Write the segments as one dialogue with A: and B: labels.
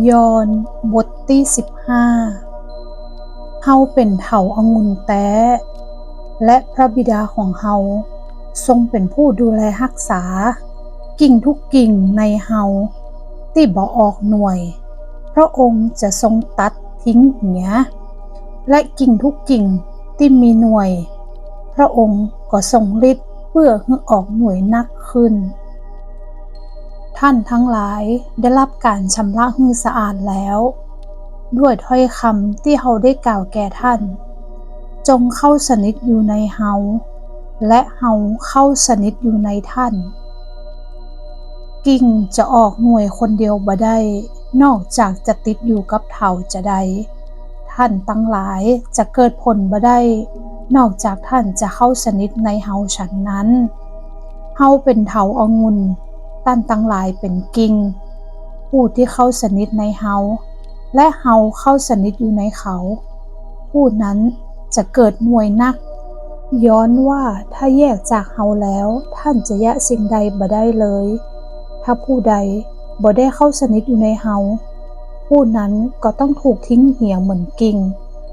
A: ยอห์นบทที่15เฮาเป็นเถาองุ่นแต้และพระบิดาของเฮาทรงเป็นผู้ดูแลรักษากิ่งทุกกิ่งในเฮาที่บ่ออกหน่วยพระองค์จะทรงตัดทิ้งเหียและกิ่งทุกกิ่งที่มีหน่วยพระองค์ก็ทรงฤทธิ์เพื่อให้ออกหน่วยนักขึ้นท่านทั้งหลายได้รับการชำระให้สะอาดแล้วด้วยถ้อยคำที่เฮาได้กล่าวแก่ท่านจงเข้าสนิทอยู่ในเฮาและเฮาเข้าสนิทอยู่ในท่านกิ่งจะออกหน่วยคนเดียวบ่ได้นอกจากจะติดอยู่กับเถาจะได้ท่านทั้งหลายจะเกิดผลบ่ได้นอกจากท่านจะเข้าสนิทในเฮาฉันนั้นเฮาเป็นเถาองุ่นท่านทั้งหลายเป็นกิ่งผู้ที่เข้าสนิทในเฮาและเฮาเข้าสนิทอยู่ในเขาผู้นั้นจะเกิดหน่วยนักย้อนว่าถ้าแยกจากเฮาแล้วท่านจะยะสิ่งใดบ่ได้เลยถ้าผู้ใดบ่ได้เข้าสนิทอยู่ในเฮาผู้นั้นก็ต้องถูกทิ้งเหี่ยวเหมือนกิ่ง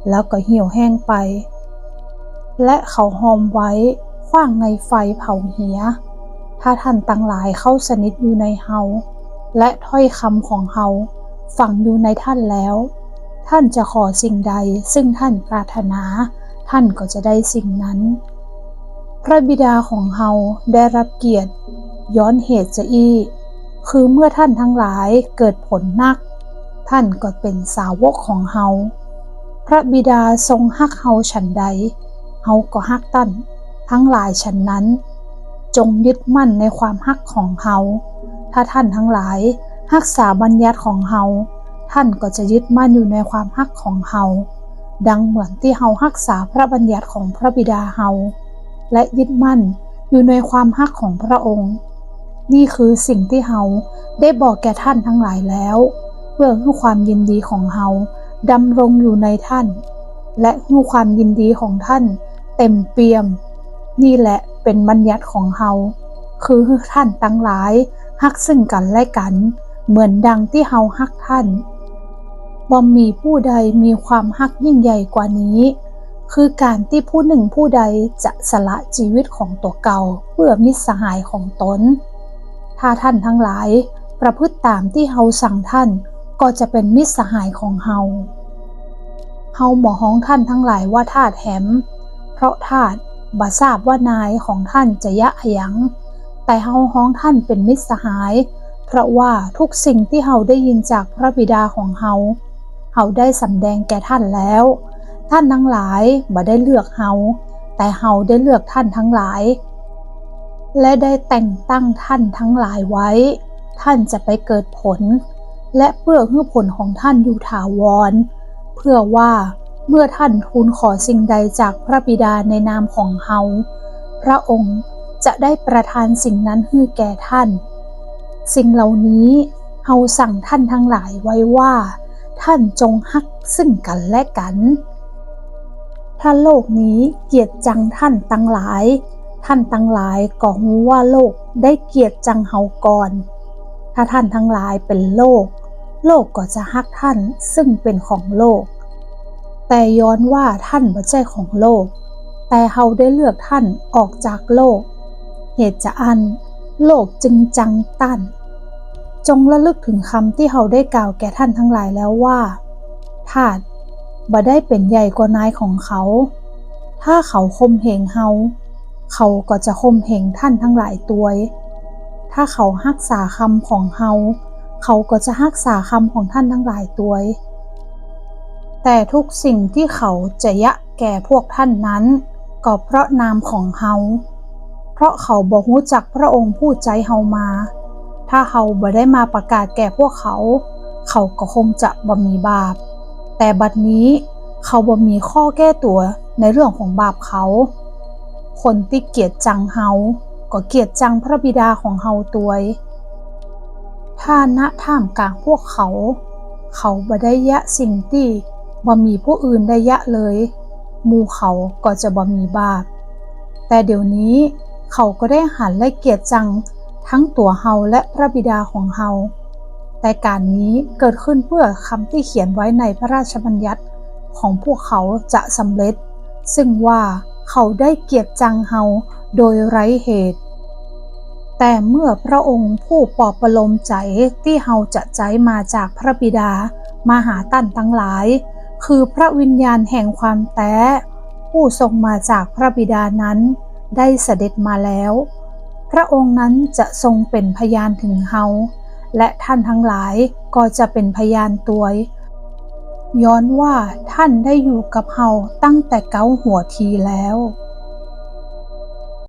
A: แล้วก็เหี่ยวแห้งไปและเขาหอมไว้ขว้างในไฟเผาเหี่ยถ้าท่านทั้งหลายเข้าสนิทอยู่ในเฮาและถ้อยคำของเฮาฝังอยู่ในท่านแล้วท่านจะขอสิ่งใดซึ่งท่านปรารถนาท่านก็จะได้สิ่งนั้นพระบิดาของเฮาได้รับเกียรติย้อนเหตุจะอี้คือเมื่อท่านทั้งหลายเกิดผลนักท่านก็เป็นสาวกของเฮาพระบิดาทรงฮักเฮาฉันใดเฮาก็ฮักท่านทั้งหลายฉันนั้นจงยึดมั่นในความฮักของเฮาถ้าท่านทั้งหลายรักษาบัญญัติของเฮาท่านก็จะยึดมั่นอยู่ในความฮักของเฮาดังเหมือนที่เฮารักษาพระบัญญัติของพระบิดาเฮาและยึดมั่นอยู่ในความฮักของพระองค์นี่คือสิ่งที่เฮาได้บอกแก่ท่านทั้งหลายแล้วเพื่อให้ความยินดีของเฮาดำรงอยู่ในท่านและให้ความยินดีของท่านเต็มเปี่ยมนี่แหละเป็นบัญญัติของเฮาคือให้ท่านทั้งหลายฮักซึ่งกันและกันเหมือนดังที่เฮาฮักท่านบ่มีผู้ใดมีความฮักยิ่งใหญ่กว่านี้คือการที่ผู้หนึ่งผู้ใดจะสละชีวิตของตัวเก่าเพื่อมิตรสหายของตนถ้าท่านทั้งหลายประพฤติตามที่เฮาสั่งท่านก็จะเป็นมิตรสหายของเฮาบ่ฮ้องท่านทั้งหลายว่าทาสแหมเพราะทาสบ่ทราบว่านายของท่านจะยะหยังแต่เฮาฮ้องท่านเป็นมิตรสหายเพราะว่าทุกสิ่งที่เฮาได้ยินจากพระบิดาของเฮาได้สำแดงแก่ท่านแล้วท่านทั้งหลายบ่ได้เลือกเฮาแต่เฮาได้เลือกท่านทั้งหลายและได้แต่งตั้งท่านทั้งหลายไว้ท่านจะไปเกิดผลและเพื่อให้ผลของท่านอยู่ถาวรเพื่อว่าเมื่อท่านทูลขอสิ่งใดจากพระบิดาในนามของเฮาพระองค์จะได้ประทานสิ่งนั้นให้แก่ท่านสิ่งเหล่านี้เฮาสั่งท่านทั้งหลายไว้ว่าท่านจงฮักซึ่งกันและกันถ้าโลกนี้เกลียดจังท่านทั้งหลายท่านทั้งหลายก็รู้ว่าโลกได้เกลียดจังเฮาก่อนถ้าท่านทั้งหลายเป็นโลกก็จะฮักท่านซึ่งเป็นของโลกแต่ย้อนว่าท่านบ่ใช่ของโลกแต่เฮาได้เลือกท่านออกจากโลกเหตุจะอันโลกจึงจังต้านจงระลึกถึงคำที่เฮาได้กล่าวแก่ท่านทั้งหลายแล้วว่าทาสบ่ได้เป็นใหญ่กว่านายของเขาถ้าเขาข่มเหงเฮาเขาก็จะข่มเหงท่านทั้งหลายตัวถ้าเขารักษาคำของเฮาเขาก็จะรักษาคำของท่านทั้งหลายตัวแต่ทุกสิ่งที่เขาจะยะแก่พวกท่านนั้นก็เพราะนามของเฮาเพราะเขาบ่รู้จักพระองค์ผู้ใจเฮามาถ้าเฮาบ่ได้มาประกาศแก่พวกเขาก็คงจะบ่มีบาปแต่บัดนี้เขาบ่มีข้อแก้ตัวในเรื่องของบาปเขาคนที่เกลียดจังเฮาก็เกลียดจังพระบิดาของเฮาตัวถ้าณท่ามกลางพวกเขาบ่ได้ยะสิ่งที่บ่มีผู้อื่นได้ยะเลยหมู่เขาก็จะบ่มีบาปแต่เดี๋ยวนี้เขาก็ได้หันและเกลียดจังทั้งตัวเฮาและพระบิดาของเฮา แต่การนี้เกิดขึ้นเพื่อคำที่เขียนไว้ในพระราชบัญญัติของพวกเขาจะสำเร็จซึ่งว่าเขาได้เกลียดจังเฮาโดยไร้เหตุแต่เมื่อพระองค์ผู้ปลอบประโลมใจที่เฮาจะใจมาจากพระบิดามาหาท่านทั้งหลายคือพระวิญญาณแห่งความแท้ผู้ทรงมาจากพระบิดานั้นได้เสด็จมาแล้วพระองค์นั้นจะทรงเป็นพยานถึงเฮาและท่านทั้งหลายก็จะเป็นพยานตัวย้อนว่าท่านได้อยู่กับเฮาตั้งแต่เก้าหัวทีแล้ว